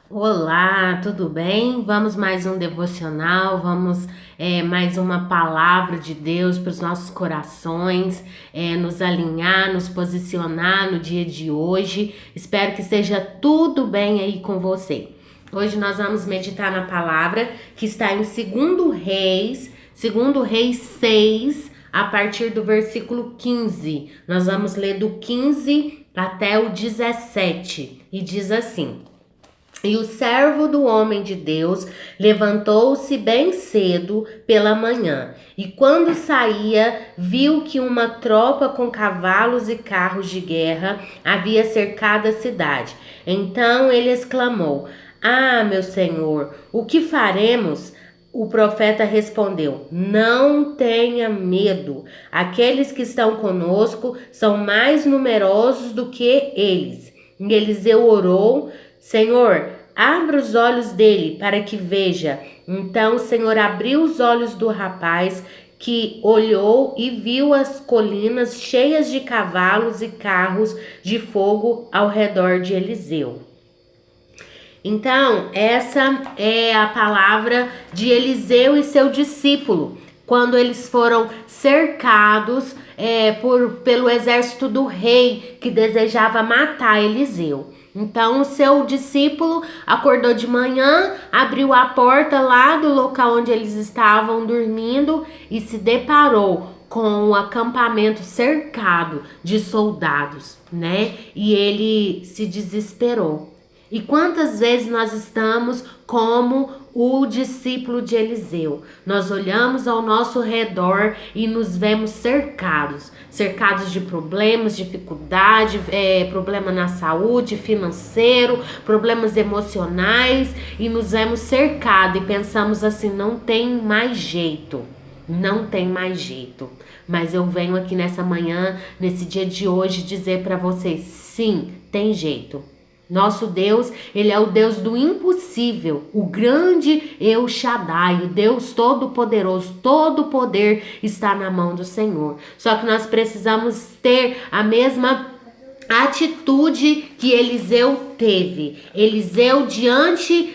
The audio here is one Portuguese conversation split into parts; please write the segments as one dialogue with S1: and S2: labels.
S1: Olá, tudo bem? Vamos mais um devocional, vamos mais uma palavra de Deus para os nossos corações, nos alinhar, nos posicionar no dia de hoje. Espero que esteja tudo bem aí com você. Hoje nós vamos meditar na palavra que está em Segundo Reis 6, a partir do versículo 15. Nós vamos ler do 15 até o 17 e diz assim: E o servo do homem de Deus levantou-se bem cedo pela manhã, e quando saía, viu que uma tropa com cavalos e carros de guerra havia cercado a cidade. Então ele exclamou: Ah, meu senhor, o que faremos? O profeta respondeu: Não tenha medo. Aqueles que estão conosco são mais numerosos do que eles. E Eliseu orou: Senhor, abra os olhos dele para que veja. Então o Senhor abriu os olhos do rapaz, que olhou e viu as colinas cheias de cavalos e carros de fogo ao redor de Eliseu. Então, essa é a palavra de Eliseu e seu discípulo, quando eles foram cercados pelo exército do rei que desejava matar Eliseu. Então, o seu discípulo acordou de manhã, abriu a porta lá do local onde eles estavam dormindo e se deparou com o acampamento cercado de soldados, né? E ele se desesperou. E quantas vezes nós estamos como o discípulo de Eliseu? Nós olhamos ao nosso redor e nos vemos cercados de problemas, dificuldade, problema na saúde, financeiro, problemas emocionais, e nos vemos cercados e pensamos assim: não tem mais jeito. Não tem mais jeito. Mas eu venho aqui nessa manhã, nesse dia de hoje, dizer para vocês: sim, tem jeito. Nosso Deus, ele é o Deus do impossível, o grande El Shaddai, o Deus todo-poderoso. Todo o poder está na mão do Senhor. Só que nós precisamos ter a mesma atitude que Eliseu teve. Eliseu, diante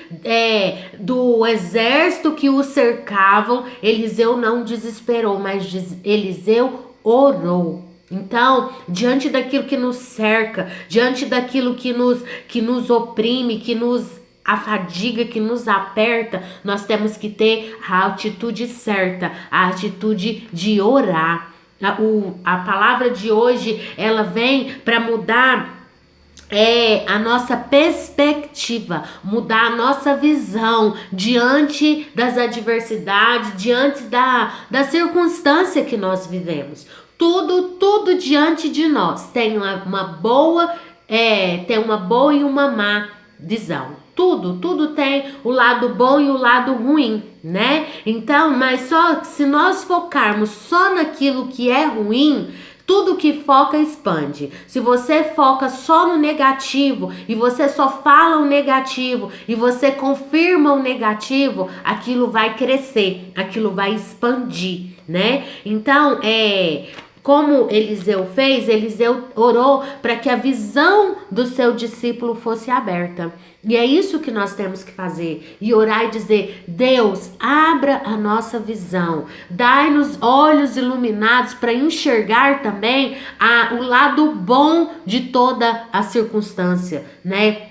S1: do exército que o cercavam, Eliseu não desesperou, mas Eliseu orou. Então, diante daquilo que nos cerca, diante daquilo que nos oprime, que nos afadiga, que nos aperta, nós temos que ter a atitude certa, a atitude de orar. A palavra de hoje, ela vem para mudar a nossa perspectiva, mudar a nossa visão diante das adversidades, diante da circunstância que nós vivemos. Tudo diante de nós tem uma boa e uma má visão. Tudo tem o lado bom e o lado ruim, né? Então, mas só se nós focarmos só naquilo que é ruim, tudo que foca expande. Se você foca só no negativo e você só fala o negativo e você confirma o negativo, aquilo vai crescer, aquilo vai expandir, né? Então, como Eliseu fez, Eliseu orou para que a visão do seu discípulo fosse aberta. E é isso que nós temos que fazer. E orar e dizer: Deus, abra a nossa visão. Dai-nos olhos iluminados para enxergar também o lado bom de toda a circunstância, né?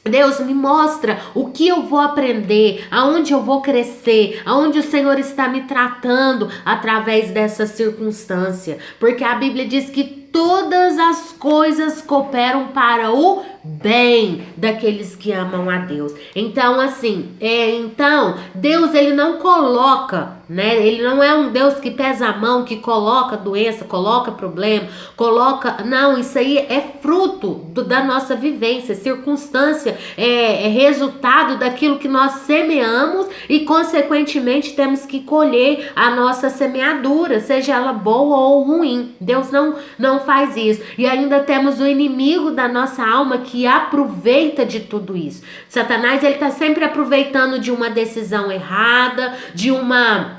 S1: Deus, me mostra o que eu vou aprender, aonde eu vou crescer, aonde o Senhor está me tratando através dessa circunstância. Porque a Bíblia diz que todas as coisas cooperam para o bem daqueles que amam a Deus. Então, assim, Deus, ele não coloca, né? Ele não é um Deus que pesa a mão, que coloca doença, coloca problema, não, isso aí é fruto da nossa vivência, circunstância, é resultado daquilo que nós semeamos e, consequentemente, temos que colher a nossa semeadura, seja ela boa ou ruim. Deus não faz isso. E ainda temos o inimigo da nossa alma que aproveita de tudo isso. Satanás, ele tá sempre aproveitando de uma decisão errada, de uma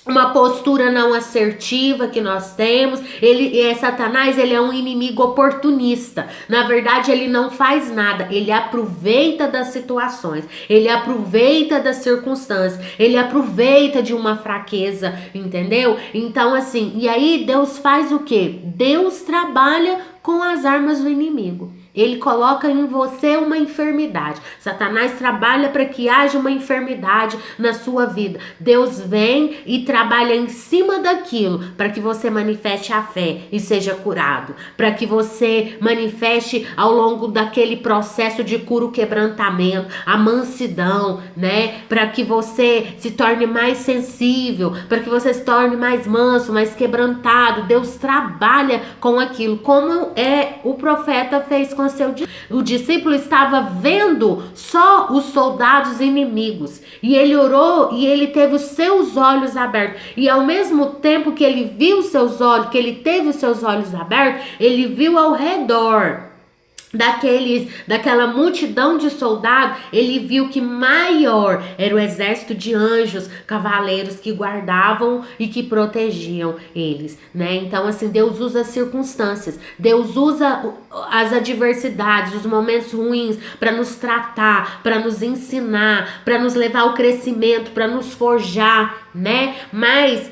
S1: uma postura não assertiva que nós temos. Satanás, ele é um inimigo oportunista. Na verdade, ele não faz nada, ele aproveita das situações, ele aproveita das circunstâncias, ele aproveita de uma fraqueza, entendeu? Então assim, e aí Deus faz o quê? Deus trabalha com as armas do inimigo. Ele coloca em você uma enfermidade. Satanás trabalha para que haja uma enfermidade na sua vida. Deus vem e trabalha em cima daquilo para que você manifeste a fé e seja curado. Para que você manifeste ao longo daquele processo de cura, quebrantamento, a mansidão, né? Para que você se torne mais sensível, para que você se torne mais manso, mais quebrantado. Deus trabalha com aquilo, como o profeta fez com o discípulo. Estava vendo só os soldados inimigos e ele orou e ele teve os seus olhos abertos, e ao mesmo tempo que ele viu seus olhos, que ele teve os seus olhos abertos, ele viu ao redor daquela multidão de soldados, ele viu que maior era o exército de anjos, cavaleiros que guardavam e que protegiam eles, né? Então assim, Deus usa as circunstâncias, Deus usa as adversidades, os momentos ruins para nos tratar, para nos ensinar, para nos levar ao crescimento, para nos forjar, né? Mas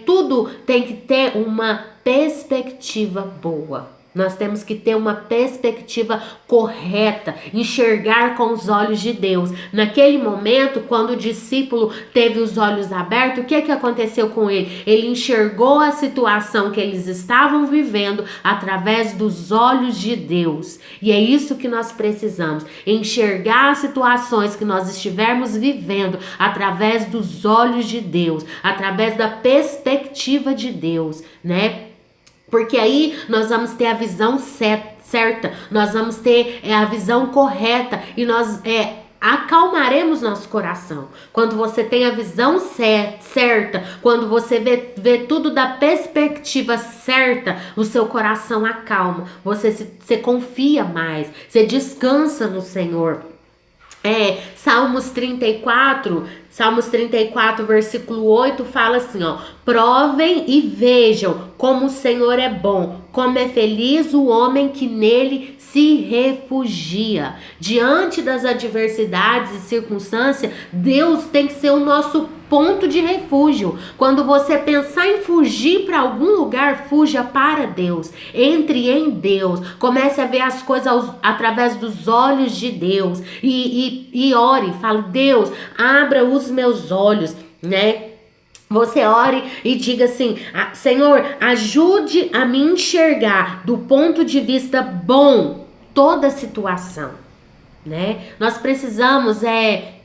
S1: tudo tem que ter uma perspectiva boa. Nós temos que ter uma perspectiva correta, enxergar com os olhos de Deus. Naquele momento, quando o discípulo teve os olhos abertos, o que aconteceu com ele? Ele enxergou a situação que eles estavam vivendo através dos olhos de Deus. E é isso que nós precisamos, enxergar as situações que nós estivermos vivendo através dos olhos de Deus, através da perspectiva de Deus, né? Porque aí nós vamos ter a visão certa, nós vamos ter a visão correta e nós acalmaremos nosso coração. Quando você tem a visão certa, quando você vê tudo da perspectiva certa, o seu coração acalma, você confia mais, você descansa no Senhor. Salmos 34, versículo 8 fala assim, ó: provem e vejam como o Senhor é bom, como é feliz o homem que nele se refugia. Diante das adversidades e circunstâncias, Deus tem que ser o nosso ponto de refúgio. Quando você pensar em fugir para algum lugar, fuja para Deus. Entre em Deus. Comece a ver as coisas através dos olhos de Deus. E ore, fale: Deus, abra os meus olhos, né? Você ore e diga assim: Senhor, ajude a me enxergar do ponto de vista bom toda situação, né? Nós precisamos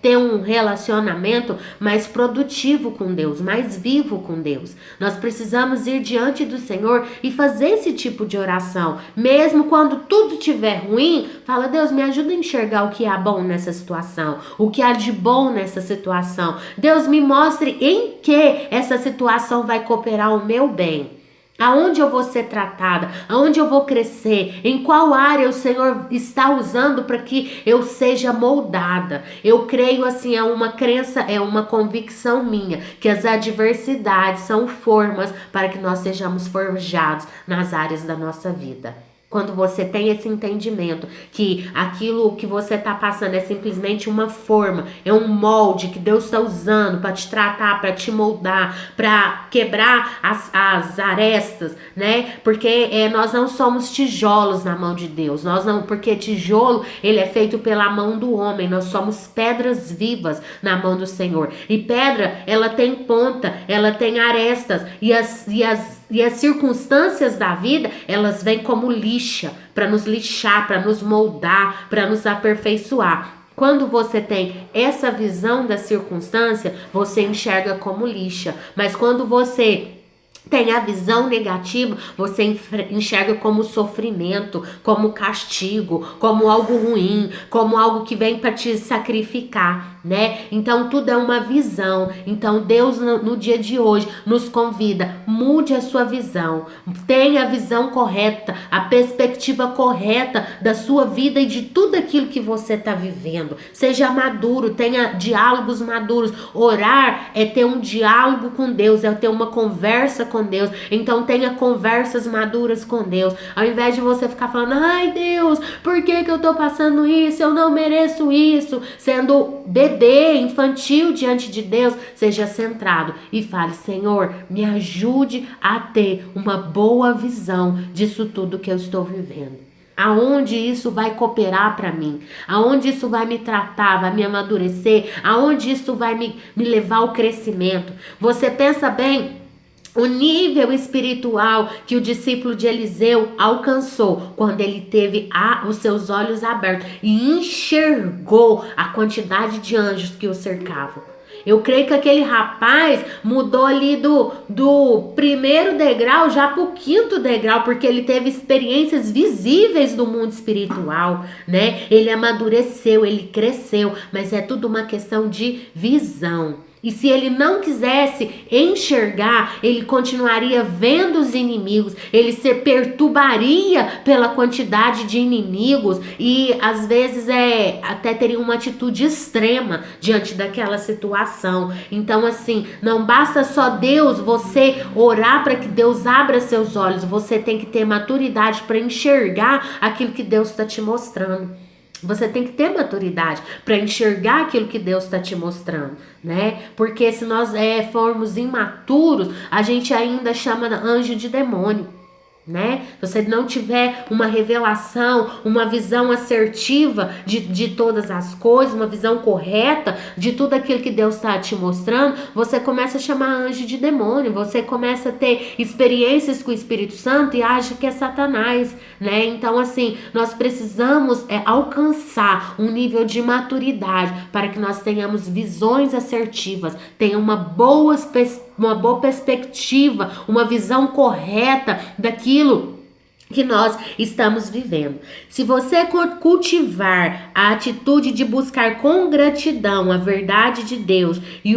S1: ter um relacionamento mais produtivo com Deus, mais vivo com Deus. Nós precisamos ir diante do Senhor e fazer esse tipo de oração. Mesmo quando tudo estiver ruim, fala: Deus, me ajuda a enxergar o que há bom nessa situação, o que há de bom nessa situação. Deus, me mostre em que essa situação vai cooperar ao meu bem. Aonde eu vou ser tratada, aonde eu vou crescer, em qual área o Senhor está usando para que eu seja moldada. Eu creio assim, é uma crença, é uma convicção minha, que as adversidades são formas para que nós sejamos forjados nas áreas da nossa vida. Quando você tem esse entendimento que aquilo que você está passando é simplesmente uma forma, é um molde que Deus está usando para te tratar, para te moldar, para quebrar as arestas, né? Porque nós não somos tijolos na mão de Deus, porque tijolo ele é feito pela mão do homem, nós somos pedras vivas na mão do Senhor. E pedra, ela tem ponta, ela tem arestas, e as circunstâncias da vida, elas vêm como lixa, para nos lixar, para nos moldar, para nos aperfeiçoar. Quando você tem essa visão da circunstância, você enxerga como lixa. Mas quando você Tem a visão negativa, você enxerga como sofrimento, como castigo, como algo ruim, como algo que vem para te sacrificar, né? Então tudo é uma visão. Então Deus no dia de hoje nos convida, mude a sua visão, tenha a visão correta, a perspectiva correta da sua vida e de tudo aquilo que você está vivendo. Seja maduro, tenha diálogos maduros. Orar é ter um diálogo com Deus, é ter uma conversa com Deus. Então tenha conversas maduras com Deus. Ao invés de você ficar falando, ai Deus, por que eu tô passando isso? Eu não mereço isso. Sendo bebê, infantil diante de Deus, seja centrado e fale, Senhor, me ajude a ter uma boa visão disso tudo que eu estou vivendo. Aonde isso vai cooperar para mim, aonde isso vai me tratar, vai me amadurecer, aonde isso vai me levar ao crescimento. Você pensa bem, o nível espiritual que o discípulo de Eliseu alcançou quando ele teve os seus olhos abertos e enxergou a quantidade de anjos que o cercavam. Eu creio que aquele rapaz mudou ali do primeiro degrau já para o quinto degrau, porque ele teve experiências visíveis do mundo espiritual, né? Ele amadureceu, ele cresceu, mas é tudo uma questão de visão. E se ele não quisesse enxergar, ele continuaria vendo os inimigos, ele se perturbaria pela quantidade de inimigos e às vezes até teria uma atitude extrema diante daquela situação. Então assim, não basta só Deus, você orar para que Deus abra seus olhos, você tem que ter maturidade para enxergar aquilo que Deus está te mostrando. Você tem que ter maturidade para enxergar aquilo que Deus está te mostrando, né? Porque se nós formos imaturos, a gente ainda chama anjo de demônio, né? Se você não tiver uma revelação, uma visão assertiva de todas as coisas, uma visão correta de tudo aquilo que Deus está te mostrando, você começa a chamar anjo de demônio, você começa a ter experiências com o Espírito Santo e acha que é Satanás, né? Então assim, nós precisamos alcançar um nível de maturidade para que nós tenhamos visões assertivas, tenha uma boa perspectiva, uma visão correta daquilo que nós estamos vivendo. Se você cultivar a atitude de buscar com gratidão a verdade de Deus e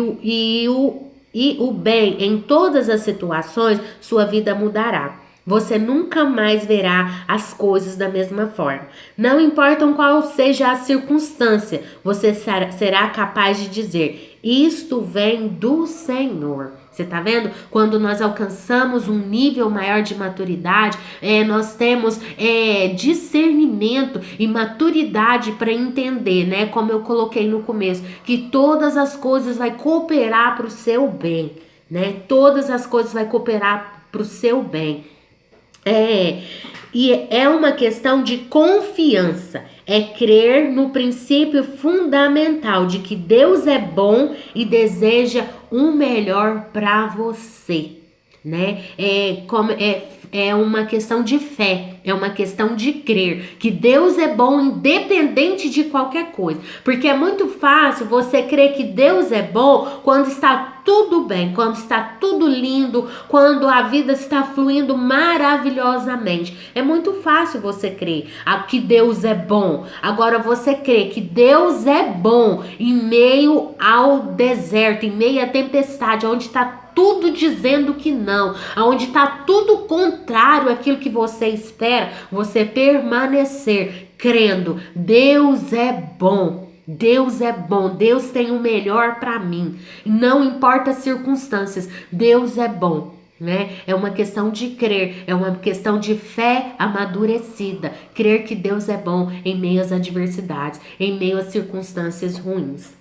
S1: o bem em todas as situações, sua vida mudará. Você nunca mais verá as coisas da mesma forma. Não importa qual seja a circunstância, você será capaz de dizer, isto vem do Senhor. Você tá vendo? Quando nós alcançamos um nível maior de maturidade, nós temos discernimento e maturidade para entender, né? Como eu coloquei no começo, que todas as coisas vai cooperar para o seu bem, né? Todas as coisas vai cooperar para o seu bem. E é uma questão de confiança, é crer no princípio fundamental de que Deus é bom e deseja o melhor para você, né? É uma questão de fé, é uma questão de crer que Deus é bom independente de qualquer coisa, porque é muito fácil você crer que Deus é bom quando está tudo bem, quando está tudo lindo, quando a vida está fluindo maravilhosamente. É muito fácil você crer que Deus é bom. Agora você crê que Deus é bom em meio ao deserto, em meio à tempestade, onde está tudo dizendo que não, onde está tudo contrário àquilo que você espera, você permanecer crendo, Deus é bom. Deus é bom, Deus tem o melhor para mim. Não importa as circunstâncias, Deus é bom, né? É uma questão de crer, é uma questão de fé amadurecida. Crer que Deus é bom em meio às adversidades, em meio às circunstâncias ruins.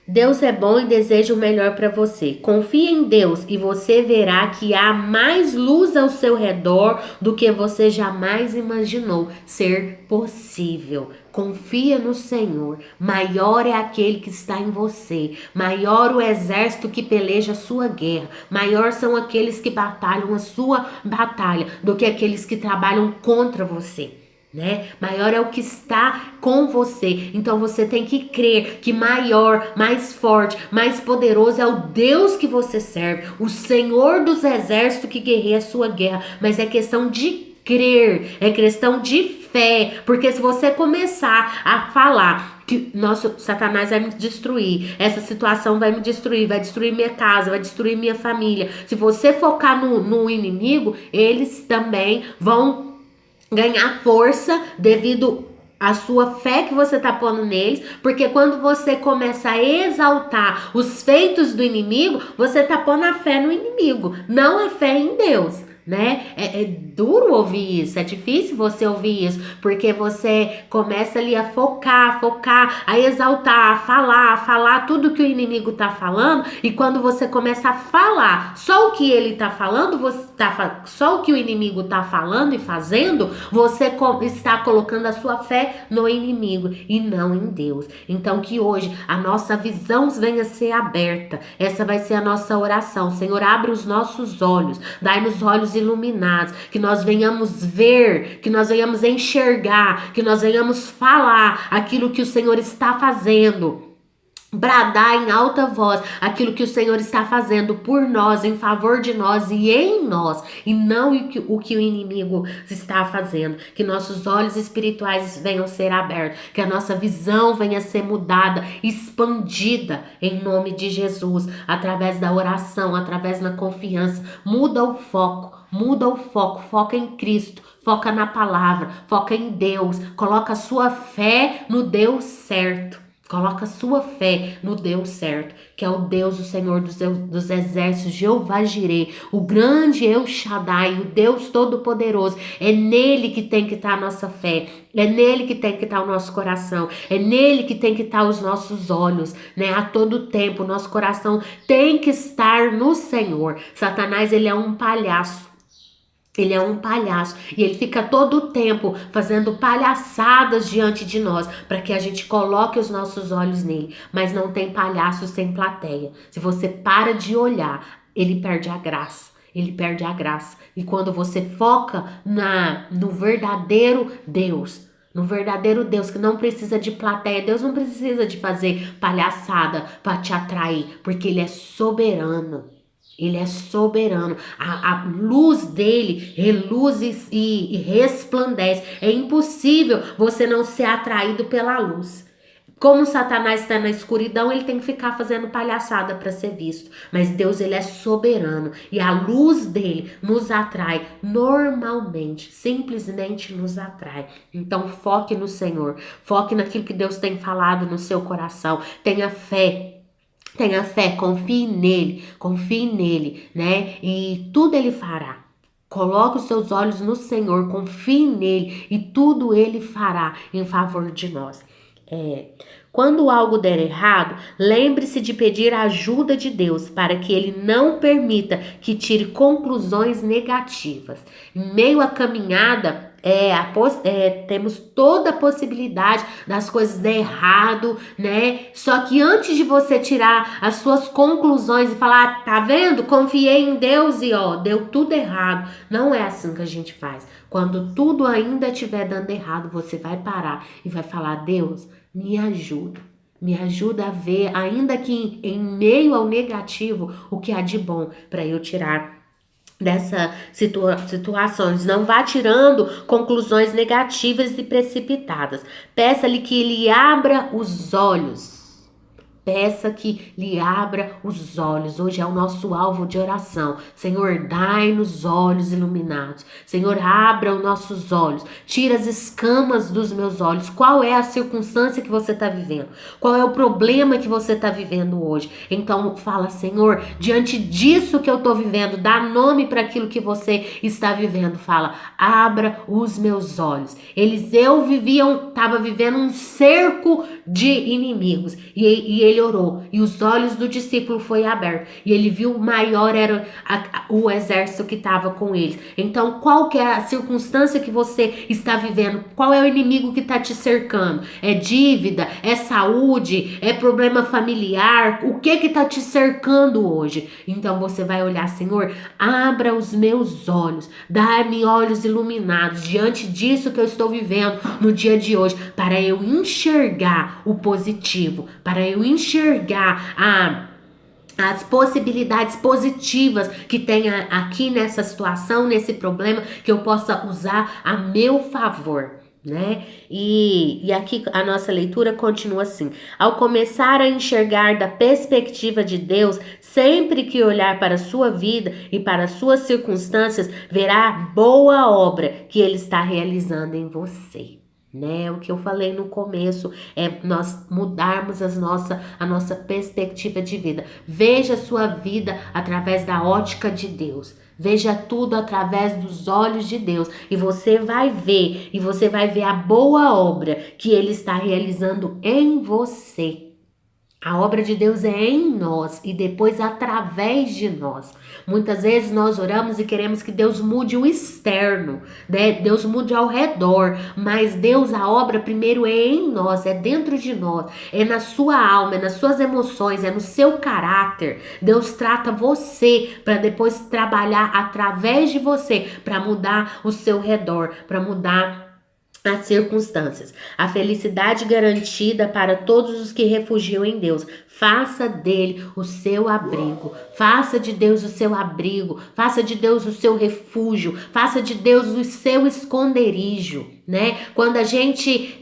S1: Deus é bom e deseja o melhor para você. Confie em Deus e você verá que há mais luz ao seu redor do que você jamais imaginou ser possível. Confia no Senhor. Maior é aquele que está em você. Maior o exército que peleja a sua guerra. Maior são aqueles que batalham a sua batalha do que aqueles que trabalham contra você. né? Maior é o que está com você. Então você tem que crer que maior, mais forte, mais poderoso é o Deus que você serve, o Senhor dos exércitos que guerreia a sua guerra. Mas é questão de crer, é questão de fé, porque se você começar a falar que nosso Satanás vai me destruir, essa situação vai me destruir, vai destruir minha casa, vai destruir minha família, se você focar no inimigo, eles também vão ganhar força devido à sua fé que você tá pondo neles, porque quando você começa a exaltar os feitos do inimigo, você tá pondo a fé no inimigo, não a fé em Deus, né? É duro ouvir isso, é difícil você ouvir isso, porque você começa ali a focar, a exaltar, a falar tudo que o inimigo tá falando, e quando você começa a falar só o que ele tá falando, só o que o inimigo tá falando e fazendo, você está colocando a sua fé no inimigo e não em Deus. Então que hoje a nossa visão venha a ser aberta, essa vai ser a nossa oração. Senhor, abre os nossos olhos, dai-nos olhos iluminados, que nós venhamos ver, que nós venhamos enxergar, que nós venhamos falar aquilo que o Senhor está fazendo, bradar em alta voz aquilo que o Senhor está fazendo por nós, em favor de nós e em nós, e não o que o inimigo está fazendo. Que nossos olhos espirituais venham ser abertos, que a nossa visão venha ser mudada, expandida em nome de Jesus, através da oração, através da confiança. Muda o foco, foca em Cristo, foca na palavra, foca em Deus, coloca a sua fé no Deus certo. Coloca sua fé no Deus certo, que é o Deus, o Senhor dos exércitos, Jeová Jireh, o grande El Shaddai, o Deus Todo-Poderoso. É nele que tem que estar a nossa fé, é nele que tem que estar o nosso coração, é nele que tem que estar os nossos olhos, né? A todo tempo, nosso coração tem que estar no Senhor. Satanás, ele é um palhaço. Ele é um palhaço e ele fica todo o tempo fazendo palhaçadas diante de nós para que a gente coloque os nossos olhos nele. Mas não tem palhaço sem plateia. Se você para de olhar, ele perde a graça. Ele perde a graça. E quando você foca no verdadeiro Deus, no verdadeiro Deus que não precisa de plateia, Deus não precisa de fazer palhaçada para te atrair, porque ele é soberano. Ele é soberano, a luz dele reluz e resplandece. É impossível você não ser atraído pela luz. Como Satanás está na escuridão, ele tem que ficar fazendo palhaçada para ser visto. Mas Deus, ele é soberano e a luz dele nos atrai normalmente, simplesmente nos atrai. Então foque no Senhor, foque naquilo que Deus tem falado no seu coração, tenha fé. Tenha fé, confie nele, né? E tudo ele fará. Coloque os seus olhos no Senhor, confie nele e tudo ele fará em favor de nós. Quando algo der errado, lembre-se de pedir a ajuda de Deus para que ele não permita que tire conclusões negativas. Em meio à caminhada, temos toda a possibilidade das coisas dar errado, né? Só que antes de você tirar as suas conclusões e falar, tá vendo? Confiei em Deus e deu tudo errado. Não é assim que a gente faz. Quando tudo ainda estiver dando errado, você vai parar e vai falar, Deus, me ajuda a ver, ainda que em meio ao negativo, o que há de bom para eu tirar dessa situações. Não vá tirando conclusões negativas e precipitadas. Peça-lhe que lhe abra os olhos. Peça que lhe abra os olhos. Hoje é o nosso alvo de oração. Senhor, dai-nos olhos iluminados. Senhor, abra os nossos olhos. Tira as escamas dos meus olhos. Qual é a circunstância que você está vivendo? Qual é o problema que você está vivendo hoje? Então fala, Senhor, diante disso que eu estou vivendo, dá nome para aquilo que você está vivendo. Fala, abra os meus olhos. Eliseu estava vivendo um cerco de inimigos. E ele ele orou e os olhos do discípulo foi aberto e ele viu maior era o exército que estava com eles. Então, qual que é a circunstância que você está vivendo? Qual é o inimigo que está te cercando? É dívida? É saúde? É problema familiar? O que está te cercando hoje? Então, você vai olhar, Senhor, abra os meus olhos, dá-me olhos iluminados diante disso que eu estou vivendo no dia de hoje, para eu enxergar o positivo, para eu enxergar as possibilidades positivas que tem aqui nessa situação, nesse problema, que eu possa usar a meu favor, né? E aqui a nossa leitura continua assim: ao começar a enxergar da perspectiva de Deus, sempre que olhar para a sua vida e para as suas circunstâncias, verá a boa obra que Ele está realizando em você. Né? O que eu falei no começo é nós mudarmos a nossa perspectiva de vida. Veja a sua vida através da ótica de Deus. Veja tudo através dos olhos de Deus e você vai ver a boa obra que Ele está realizando em você. A obra de Deus é em nós e depois através de nós. Muitas vezes nós oramos e queremos que Deus mude o externo, né? Deus mude ao redor, mas Deus, a obra primeiro é em nós, é dentro de nós, é na sua alma, é nas suas emoções, é no seu caráter. Deus trata você para depois trabalhar através de você para mudar o seu redor, para mudar as circunstâncias. A felicidade garantida para todos os que refugiam em Deus. Faça dele o seu abrigo. Faça de Deus o seu abrigo. Faça de Deus o seu refúgio. Faça de Deus o seu esconderijo, né? Quando a gente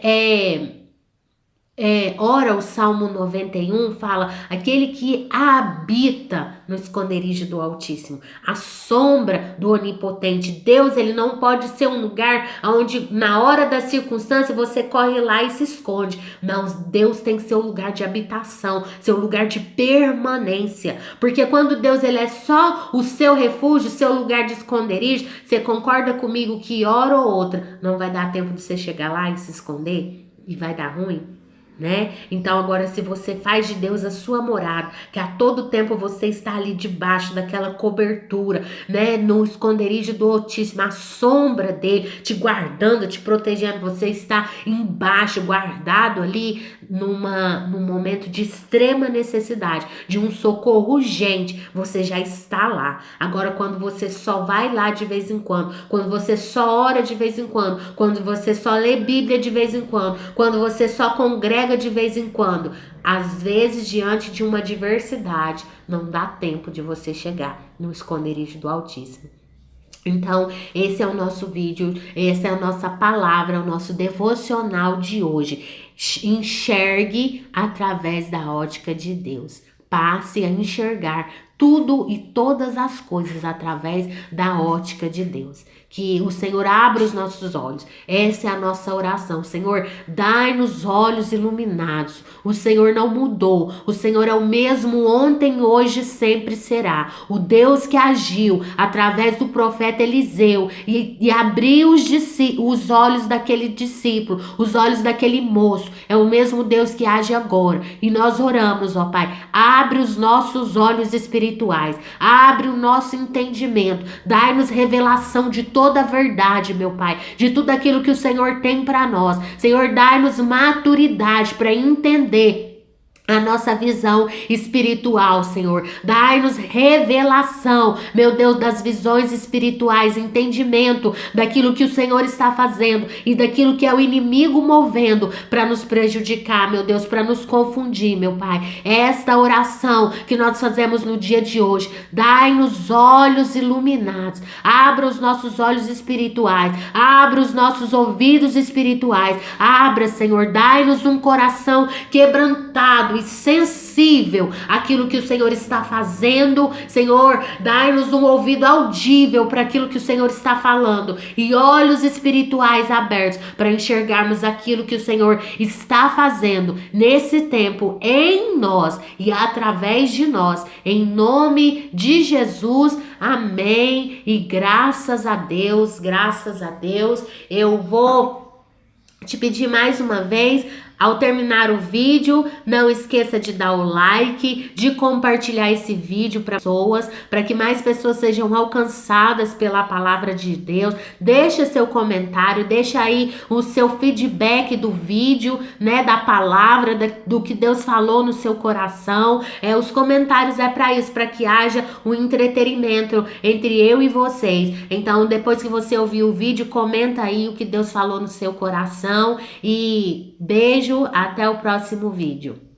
S1: ora o Salmo 91, fala: aquele que habita no esconderijo do Altíssimo, a sombra do Onipotente. Deus, ele não pode ser um lugar onde na hora da circunstância você corre lá e se esconde. Não, Deus tem que ser um lugar de habitação, ser um lugar de permanência. Porque quando Deus, ele é só o seu refúgio, seu lugar de esconderijo, você concorda comigo que hora ou outra não vai dar tempo de você chegar lá e se esconder? E vai dar ruim? Né? Então agora, se você faz de Deus a sua morada, que a todo tempo você está ali debaixo daquela cobertura, né, no esconderijo do Altíssimo, a sombra dele te guardando, te protegendo, você está embaixo, guardado ali num momento de extrema necessidade, de um socorro urgente, você já está lá. Agora, quando você só vai lá de vez em quando você só ora de vez em quando você só lê Bíblia de vez em quando você só congrega de vez em quando, às vezes diante de uma adversidade, não dá tempo de você chegar no esconderijo do Altíssimo. Então, esse é o nosso vídeo, essa é a nossa palavra, o nosso devocional de hoje. Enxergue através da ótica de Deus. Passe a enxergar tudo e todas as coisas através da ótica de Deus. Que o Senhor abra os nossos olhos. Essa é a nossa oração. Senhor, dai-nos olhos iluminados. O Senhor não mudou. O Senhor é o mesmo ontem, hoje e sempre será. O Deus que agiu através do profeta Eliseu e abriu os olhos daquele discípulo, os olhos daquele moço, é o mesmo Deus que age agora. E nós oramos, ó Pai, abre os nossos olhos espirituais, abre o nosso entendimento, dai-nos revelação de toda a verdade, meu Pai, de tudo aquilo que o Senhor tem para nós. Senhor, dai-nos maturidade para entender a nossa visão espiritual, Senhor. Dai-nos revelação, meu Deus, das visões espirituais, entendimento daquilo que o Senhor está fazendo e daquilo que é o inimigo movendo para nos prejudicar, meu Deus, para nos confundir, meu Pai. Esta oração que nós fazemos no dia de hoje, dai-nos olhos iluminados, abra os nossos olhos espirituais, abra os nossos ouvidos espirituais, abra, Senhor, dai-nos um coração quebrantado e sensível àquilo que o Senhor está fazendo. Senhor, dai-nos um ouvido audível para aquilo que o Senhor está falando e olhos espirituais abertos para enxergarmos aquilo que o Senhor está fazendo nesse tempo em nós e através de nós. Em nome de Jesus, amém. E graças a Deus, eu vou te pedir mais uma vez Ao terminar o vídeo, não esqueça de dar o like, de compartilhar esse vídeo para pessoas, para que mais pessoas sejam alcançadas pela palavra de Deus. Deixa seu comentário, deixa aí o seu feedback do vídeo, né, da palavra, do que Deus falou no seu coração. Os comentários é para isso, para que haja um entretenimento entre eu e vocês. Então, depois que você ouvir o vídeo, comenta aí o que Deus falou no seu coração e beijo, até o próximo vídeo.